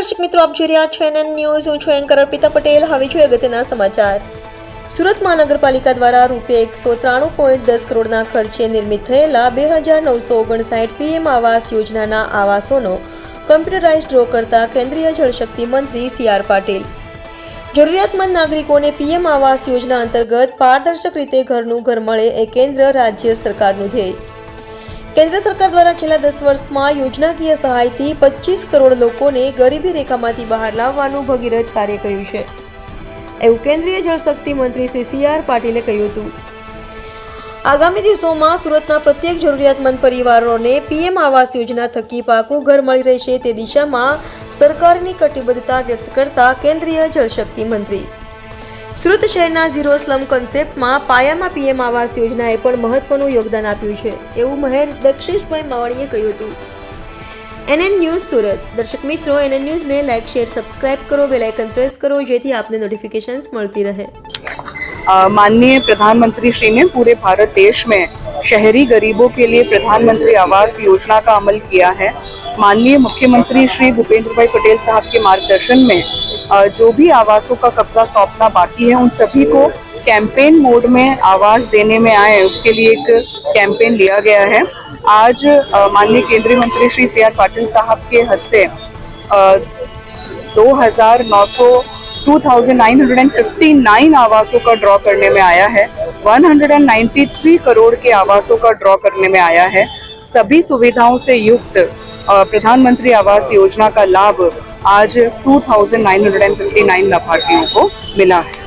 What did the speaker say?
દર્શક મિત્રો, આપ જોઈ રહ્યા છો NN ન્યૂઝ. હું છું એન્કર અર્પિતા પટેલ. હવે જોઈએ અગત્યના સમાચાર. સુરત મહાનગરપાલિકા દ્વારા ₹193.10 કરોડના ખર્ચે નિર્મિત થયેલા 2959 PM આવાસ યોજનાના આવાસોનો કમ્પ્યુટરાઇઝ ડ્રો કરતા કેન્દ્રીય જળશક્તિ મંત્રી CR પાટીલ. જરૂરિયાતમંદ નાગરિકોને PM આવાસ યોજના અંતર્ગત પારદર્શક રીતે ઘરનું ઘર મળે એ કેન્દ્ર રાજ્ય સરકારનું ધ્યેય. કેન્દ્ર સરકાર દ્વારા છેલ્લા 10 વર્ષમાં યોજનાકીય સહાયથી 25 કરોડ લોકોને ગરીબી રેખામાંથી બહાર લાવવાનું ભગીરથ કાર્ય કર્યું છે, એવું કેન્દ્રીય જળશક્તિ મંત્રી શ્રી CR પાટીલે કહ્યું હતું. આગામી દિવસોમાં સુરતના પ્રત્યેક જરૂરિયાતમંદ પરિવારોને PM આવાસ યોજના થકી પાકું ઘર મળી રહેશે તે દિશામાં સરકારની કટિબદ્ધતા વ્યક્ત કરતા કેન્દ્રીય જળશક્તિ મંત્રી સુરત શહેરના ઝીરો સ્લમ કોન્સેપ્ટમાં પાયામાં PM આવાસ યોજનાએ પણ મહત્વનું યોગદાન આપ્યું છે, એવું મહેર દક્ષેશભાઈ માવાણીએ કહ્યું હતું. NN news Surat. દર્શક મિત્રો, NN ન્યૂઝને લાઇક, શેર, સब्सक्राइब करो, बेल आइकन प्रेस करो જેથી આપને नोटिफिकेशंस મળતી રહે. माननीय प्रधानमंत्री श्री ने पूरे भारत देश में शहरी गरीबों के लिए प्रधानमंत्री आवास योजना का अमल किया है. माननीय मुख्यमंत्री श्री भूपेंद्र भाई पटेल साहब के मार्गदर्शन में जो भी आवासों का कब्जा सौंपना बाकी है उन सभी को कैंपेन मोड में आवास देने में आए, उसके लिए एक कैंपेन लिया गया है. आज माननीय केंद्रीय मंत्री श्री CR पाटिल साहब के हस्ते 2959 आवासों का ड्रॉ करने में आया है. 193 करोड़ के आवासों का ड्रॉ करने में आया है. सभी सुविधाओं से युक्त प्रधानमंत्री आवास योजना का लाभ आज 2959 लाभार्थियों को मिला है.